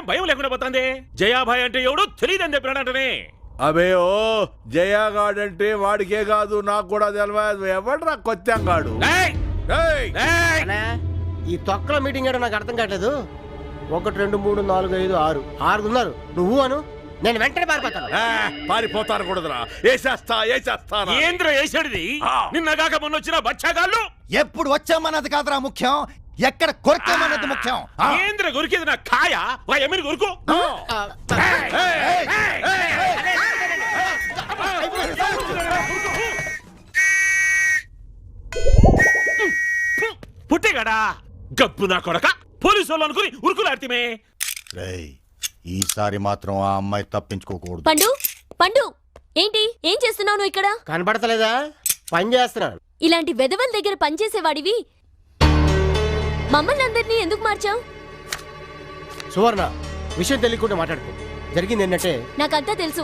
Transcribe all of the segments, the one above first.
ఏం భయం లేకుండా పోతుంది? జయాభాయ్ అంటే ఎవడు తెలియదని చెప్పినాడంటనే. అబే ఓ జయాగాడంటే వాడికే కాదు నాకు కూడా తెలియదు. ఎవడరా కొత్తంగాడు? ఈ తొక్కల మీటింగ్ ఏడో నాకు అర్థం కావట్లేదు. 1 2 3 4 5 6 6 ఉన్నారు. నువ్వు అను, నేను వెంటనే పారిపోతాను. పారిపోతాను కూడదురా, ఏసేస్తా. ఏంద్ర వేసాడిది? నిన్నగాక మొన్న వచ్చిన బచ్చాగాళ్ళు. ఎప్పుడు వచ్చామన్నది కాదురా ముఖ్యం, ఎక్కడ కొరకామన్నది ముఖ్యం. ఏంద్ర గురికేది నా కాయ ఎమ్మిని గురుకు. పుట్టేగాడా గప్పు నా కొడక, పోలీసు వాళ్ళు అనుకుని ఉరుకులాడితే. ఈసారి మాత్రం ఆ అమ్మాయి తప్పించుకోకూడదు. పండు పండు ఏంటి ఏం చేస్తున్నావు నువ్వు ఇక్కడ? కనబడతలేదా? పని చేస్తున్నాను. ఇలాంటి వెధవల దగ్గర పనిచేసేవాడివి మమ్మల్ని అందరినీ ఎందుకు మార్చావు? సువర్ణ, విషయం తెలియకుండా మాట్లాడుకో. జరిగింది ఏంటంటే, నాకంతా తెలుసు.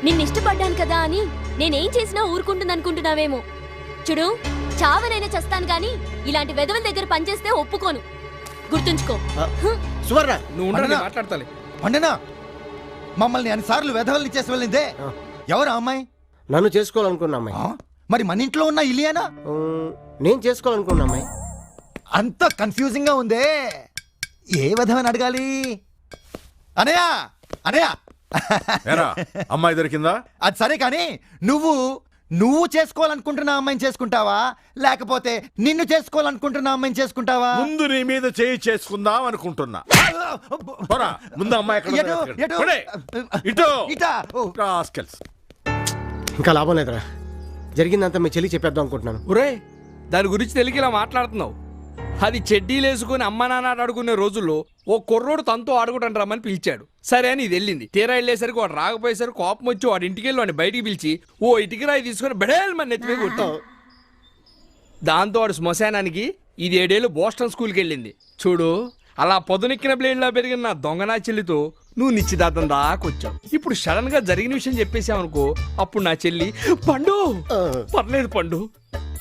నిన్ను ఇష్టపడ్డాను కదా అని నేనేం చేసినా ఊరుకుంటుంది అనుకుంటున్నావేమో. చూడు, చావనైనా చస్తాను కానీ ఇలాంటి వెధవల దగ్గర పనిచేస్తే ఒప్పుకోను, గుర్తుంచుకో. సువర్ణ నువ్వు మాట్లాడతాలి. పండనా మమ్మల్ని అన్నిసార్లు వెధవల్ని చేసి వెళ్ళిందే ఎవరు అమ్మాయి? నన్ను చేసుకోవాలనుకున్న అమ్మాయి. మరి మన ఇంట్లో ఉన్న ఇలియానా? నేను చేసుకోవాలనుకున్న అమ్మాయి. అంత కన్ఫ్యూజింగ్ గా ఉందే, ఏ విధమని అడగాలి? అనయా అనయా అమ్మాయి దొరికిందా? అది సరే కానీ నువ్వు చేసుకోవాలనుకుంటున్న అమ్మాయిని చేసుకుంటావా, లేకపోతే నిన్ను చేసుకోవాలనుకుంటున్న అమ్మాయిని చేసుకుంటావా? ముందు నీ మీద చేయి చేసుకుందాం అనుకుంటున్నా. ముందు అమ్మాయి ఇంకా లాభం లేదురా. జరిగిందంతా మీ చెల్లి చెప్పేద్దాం అనుకుంటున్నాను. ఒరే, దాని గురించి తెలిసి ఇలా మాట్లాడుతున్నావు. అది చెడ్డీలు వేసుకుని అమ్మ నాన్న అడుగునే రోజుల్లో ఓ కుర్రోడు తనతో ఆడుకుంటాను రమ్మని పిలిచాడు. సరే అని ఇది వెళ్ళింది. తీరా వెళ్ళేసరికి వాడు రాకపోయేసరికి కోపం వచ్చి వాడి ఇంటికి వెళ్ళి వాడిని బయటికి పిలిచి ఓ ఇటుకి రాయి తీసుకుని బెడేల్ మన నెత్తిమే కొట్టావు. దాంతో వాడు శ్మశానానికి ఇది 7 ఏళ్ళు బోస్టన్ స్కూల్కి వెళ్ళింది. చూడు, అలా పొదనెక్కిన బ్లేడ్లా పెరిగిన నా దొంగనా చెల్లితో నువ్వు నిశ్చితార్థం దాకొచ్చావు. ఇప్పుడు సడన్ గా జరిగిన విషయం చెప్పేసావనుకో, అప్పుడు నా చెల్లి పండు పర్లేదు పండు,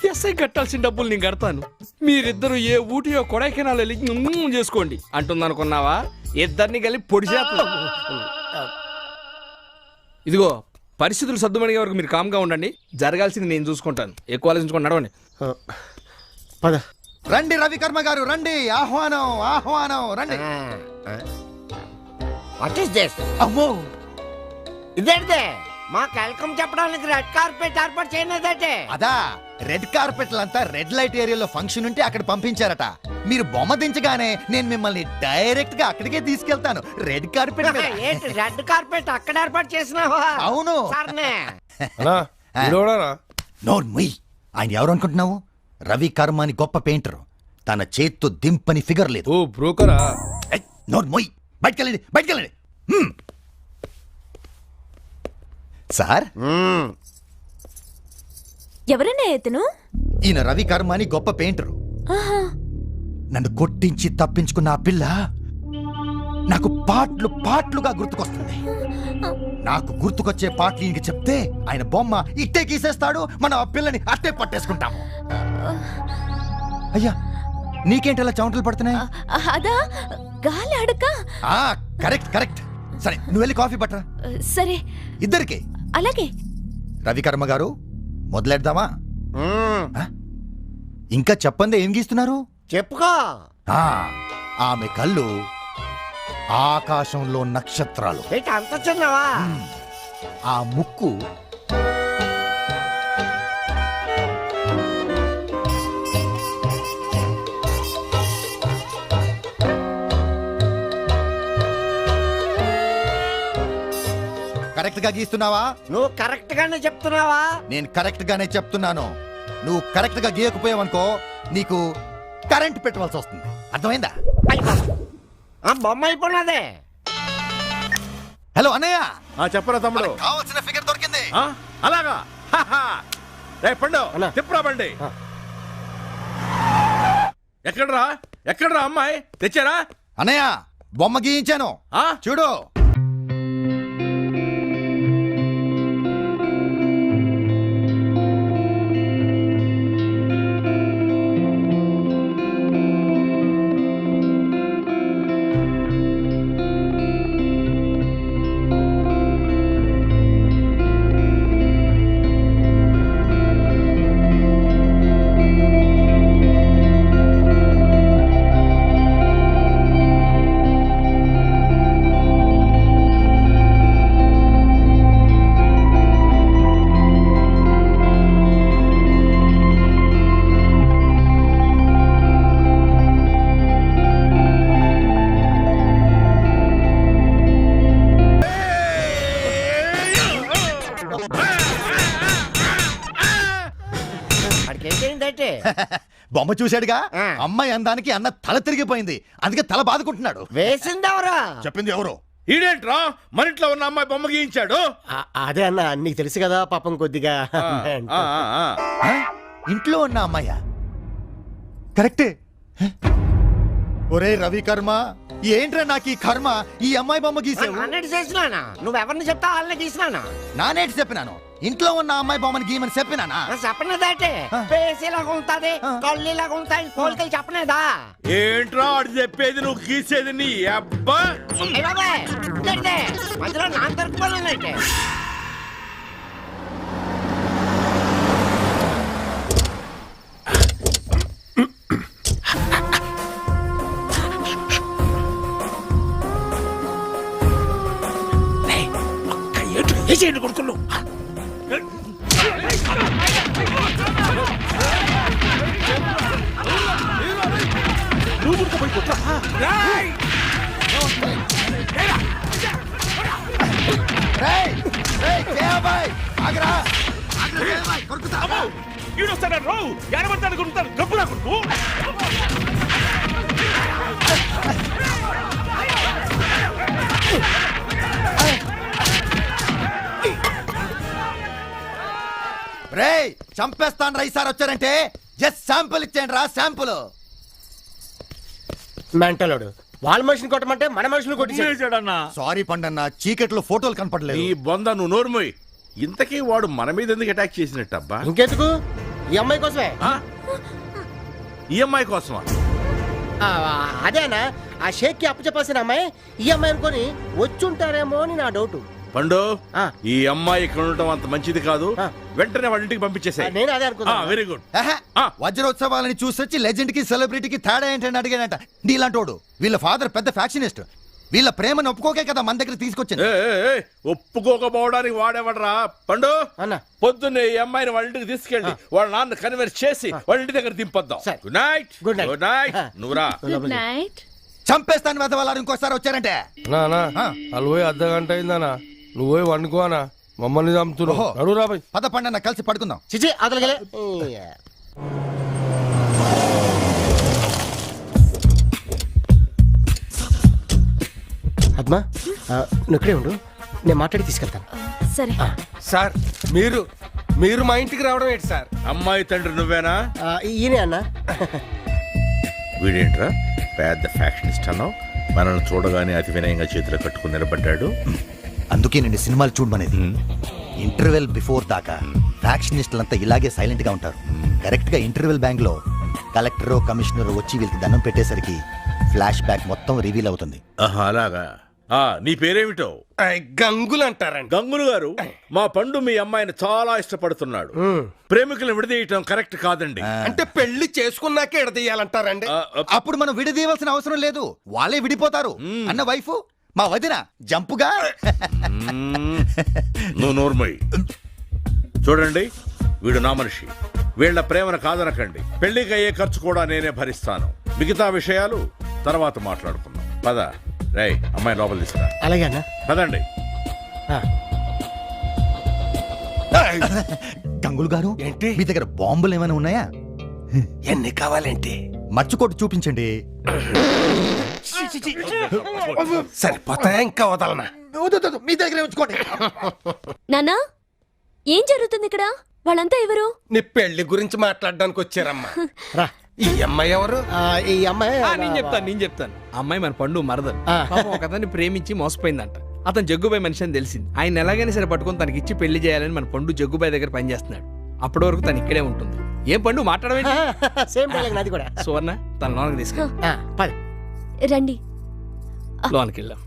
ఎస్ఐ కట్టాల్సిన డబ్బులు నేను కడతాను, మీరిద్దరు ఏ ఊటియో కొడైకెనాల్ వెళ్ళి చేసుకోండి అంటుందనుకున్నావా? ఇద్దరిని కలిపి పొడి చేస్తా. ఇదిగో, పరిస్థితులు సర్దుమణిగే వరకు మీరు కామ్గా ఉండండి. జరగాల్సింది నేను చూసుకుంటాను. ఎక్కువ ఆలోచించుకొని నడవండి. పద. రండి రవికర్మ గారు, రండి. ఆహ్వానం ఆహ్వానం, రండి. What is this? అమ్మో, ఇదేంటే మాకు వెల్కమ్ చెప్పడానికి రెడ్ కార్పెట్ ఏర్పాటు చేయలేదంటే? అదా, రెడ్ కార్పెట్ అంతా రెడ్ లైట్ ఏరియాలో ఫంక్షన్ ఉంటే అక్కడ పంపించారట. మీరు బొమ్మ దించగానే నేను మిమ్మల్ని డైరెక్ట్ గా అక్కడికే తీసుకెళ్తాను. రెడ్ కార్పెట్ మీద. రెడ్ కార్పెట్ అక్కడ ఏర్పాటు చేసినావా? అవును. నోరు ముయ్. ఆయన ఎవరు అనుకుంటున్నావు? రవి కర్మ అని గొప్ప పెయింటర్. తన చేత్తో దింపని ఫిగర్ లేదు. ఓ బ్రోకరా? నోరు మొయ్. బయటకెళ్ళండి, బయటకెళ్ళండి. సార్, ఎవరన్నా ఎతను? ఈయన రవి కర్మ అని గొప్ప పెయింటరు. నన్ను కొట్టించి తప్పించుకున్న ఆ పిల్ల నాకు పాటలుగా గుర్తుకొస్తుంది. నాకు గుర్తుకొచ్చే పాటలు ఈయనకి చెప్తే ఆయన బొమ్మ ఇట్టే గీసేస్తాడు. మనం ఆ పిల్లని అట్టే పట్టేసుకుంటాము. అయ్యా, నీకేంటి అలా చెమటలు పడుతున్నాయి? అదా, గాలి అడక. Correct correct. సరే, నువ్వు వెళ్ళి కాఫీ పట్టరా. సరే, ఇద్దరికి. అలాగే. రవికర్మ గారు, మొదలెడదామా? ఇంకా చెప్పండి, ఏం గీస్తున్నారు? చెప్పుకో. ఆమె కళ్ళు ఆకాశంలో నక్షత్రాలు. అంత చిన్నవా? ఆ ముక్కు కరెక్ట్ గా గీస్తున్నావా? నువ్వు కరెక్ట్ గానే చెప్తున్నావా? నేను కరెక్ట్ గానే చెప్తున్నాను. నువ్వు కరెక్ట్ గా గీయకపోయావనుకో, నీకు కరెంట్ పెట్టవలసి వస్తుంది. అర్థమైందా? ఆ బొమ్మ అయిపోయినదే. హలో అన్నయ్య. చెప్పరా తమ్ముడు, కావాల్సిన ఫిగర్ దొరికింది. అలాగా? పండు తిప్పురా బండి. ఎక్కడరా అమ్మాయి? తెచ్చారా? అన్నయ్య, బొమ్మ గీయించాను, చూడు. అడిగేంటంటే బొమ్మ చూశాడుగా ఆ. అమ్మాయి అందానికి అన్న తల తిరిగిపోయింది, అందుకే తల బాదుకుంటున్నాడు. వేసిందెవరా? చెప్పింది ఎవరు? ఈడేంట్రా మన ఇంట్లో ఉన్న అమ్మాయి బొమ్మ గీయించాడు? అదే అన్న, నీకు తెలుసు కదా పాపం కొద్దిగా. ఆ, ఆ, ఆ. ఆ? ఇంట్లో ఉన్న అమ్మాయా? కరెక్టే. హ? ఒరే రవి కర్మ, ఏంట్రా నాకు ఈ కర్మ? ఈ అమ్మాయి బొమ్మ గీసావు. అన్నట్టు చేసినానా? నువ్వెవరిని చెప్తా వాళ్ళని గీసినానా? నానేటి చెప్పినాను, ఇంట్లో ఉన్న అమ్మాయి బొమ్మని గీయమని చెప్పినానా? చెప్పనేదాటే పేసేలాగా ఉంటది, కళ్ళులాగా ఉంటాయి, పోలికలు చెప్పనేదా? ఏంట్రా ఆడు చెప్పేది నువ్వు గీసేది నీ అబ్బా? ఏ బాబాయ్, ఇదేంటి? మధ్యలో నా దొరికిపోయినట్టే. కొడుకులు నువ్వు కొట్టుకుపోయి కొట్రా. రేయ్, రేయ్, జయాబాయ్, ఆగరా. ఆగరా, జయాబాయ్, కొరుకుతా. ఈడొస్తాడు రావు, ఎడబడతాడు కొడుతాడు, గబ్బునా కొడుకు. రేయ్, చంపేస్తాను రా ఈసారి వచ్చారంటే. జస్ట్ శాంపుల్ ఇచ్చేయండి రా, శాంపుల్. మెంటలోడు వాళ్ళ మనిషిని కొట్టమంటే మన మనుషులు కొట్టి చేశాడన్నా. సారీ పండన్న, చీకట్లో ఫోటోలు నీ కనపడలేదు. బొంద నువ్వు నోరుమోయ్. ఇంతకీ వాడు మన మీద ఎందుకు అటాక్ చేసినట్టు అబ్బా? ఇంకెందుకు? ఈ అమ్మాయి కోసమే. ఈ అమ్మాయి కోసమా? ఆ, అదే అన్న, ఆ షేక్ కి అప్పచెప్పాల్సిన అమ్మాయి ఈ అమ్మాయి అనుకొని వచ్చుంటారేమో అని నా డౌట్. పండు, ఆ. ఈ అమ్మాయి ఇక్కడ ఉండటం అంత మంచిది కాదు. ఆ. వెంటనే వాళ్ళ ఇంటికి పంపించేసాయి. నేను అదే అనుకున్నా. Very good. ఆహా, ఆ. వజ్రోత్సవాలని చూసొచ్చి లెజెండ్ కి సెలబ్రిటీకి తేడా ఏంటని అడిగాడంట. నీలాంటోడు వీళ్ళ ఫాదర్ పెద్ద ఫ్యాక్షనిస్ట్. వీళ్ళ ప్రేమను ఒప్పుకోకే కదా మన దగ్గర తీసుకొచ్చింది. ఒప్పుకోకపోవడానికి వాడేవాడరా? పండు, అన్న. పొద్దున్నే ఈ అమ్మాయిని వాళ్ళ ఇంటికి తీసుకెళ్ళి వాళ్ళ నాన్న కన్వర్ట్ చేసి వాళ్ళ ఇంటి దగ్గర దింపొద్దాం. సరే. Good night. Good night. Good night. నువ్వురా. Good night. చంపేస్తాను వెదవాలని ఇంకోసారి వచ్చారంటే. నానా ఆ. వాళ్ళు పోయి అర్ధ గంట అయిందనా, నువ్వు పోయి వండుకో అనా, మమ్మల్ని చంపుతున్నావు. ఓహో. నడు రాబాయ్. పద పండన్న, కలిసి పడుకుందాం. చిచి అతలగలే. అద్మా, నువ్వు ఇక్కడే ఉండు, నేను మాట్లాడి తీసుకెళ్తాను. సరే. సార్ మీరు మా ఇంటికి రావడం ఏంటి సార్? అమ్మాయి తండ్రి నువ్వేనా? ఈయనే అన్న. వీడేంట్రా పెద్ద ఫ్యాక్షనిస్ట్ అన్నావు? మనల్ని చూడగానే అతి వినయంగా చేతిలో కట్టుకుని నిలబడ్డాడు. అందుకే నేను సినిమాలు చూడమనేది. ఇంటర్వెల్ బిఫోర్ దాకా ఫ్యాక్షనిస్టులంతా ఇలాగే సైలెంట్ గా ఉంటారు. కరెక్ట్ గా ఇంటర్వెల్ బ్యాంక్ లో కలెక్టర్ కమిషనర్ వచ్చి వీళ్ళకి దండం పెట్టేసరికి ఫ్లాష్ బ్యాక్ మొత్తం రివీల్ అవుతుంది. ఆహా, అలాగా. నీ పేరేమిటో? గంగులు అంటారండి. గంగులు గారు, మా పండు మీ అమ్మాయిని చాలా ఇష్టపడుతున్నాడు. ప్రేమికులను విడదీయటం కరెక్ట్ కాదండి. అంటే పెళ్లి చేసుకున్నాకే ఎడదీయాలంటారండి. అప్పుడు మనం విడదీయవలసిన అవసరం లేదు, వాళ్ళే విడిపోతారు అన్న వైఫ్ మా వదిన జంపుగా. నువ్వు నోర్మోయ్. చూడండి, వీడు నా మనిషి. వీళ్ళ ప్రేమను కాదనకండి. పెళ్లికి అయ్యే ఖర్చు కూడా నేనే భరిస్తాను. మిగతా విషయాలు తర్వాత మాట్లాడుకుందాం. పద. రేయ్, అమ్మాయి లోపల తీసుకురా. అలాగే అన్న. పదండి. గంగులు గారు, ఏంటి? మీ దగ్గర బాంబులు ఏమైనా ఉన్నాయా? ఎన్ని కావాలంటే మర్చికోటి చూపించండి. సరిపోతాయా? ఇంకా వదలనా? మీ దగ్గర ఉంచుకోండి. నాన్నా, ఏం జరుగుతుంది ఇక్కడ? వాళ్ళంతా ఎవరు? నీ పెళ్లి గురించి మాట్లాడడానికి వచ్చారమ్మా. రా. ఈ అమ్మాయి ఎవరు? ఈ అమ్మాయి నేను చెప్తాను. అమ్మాయి మన పండు మరదలు. పాపం ఒక అతన్ని ప్రేమించి మోసపోయిందంట. అతను జగ్గుబాయ్ మనిషి అని తెలిసింది. ఆయన ఎలాగైనా సరే పట్టుకొని తనకి ఇచ్చి పెళ్లి చేయాలని మన పండు జగ్గుబాయ్ దగ్గర పనిచేస్తున్నాడు. అప్పటి వరకు తను ఇక్కడే ఉంటుంది. ఏం పండు మాట్లాడమేంటి? సేమ్ డైలాగ్ నాది కూడా. సువర్ణ, తన లోనకి తీసుకెళ్ళి పది. రండి. లోనకి వెళ్దాం.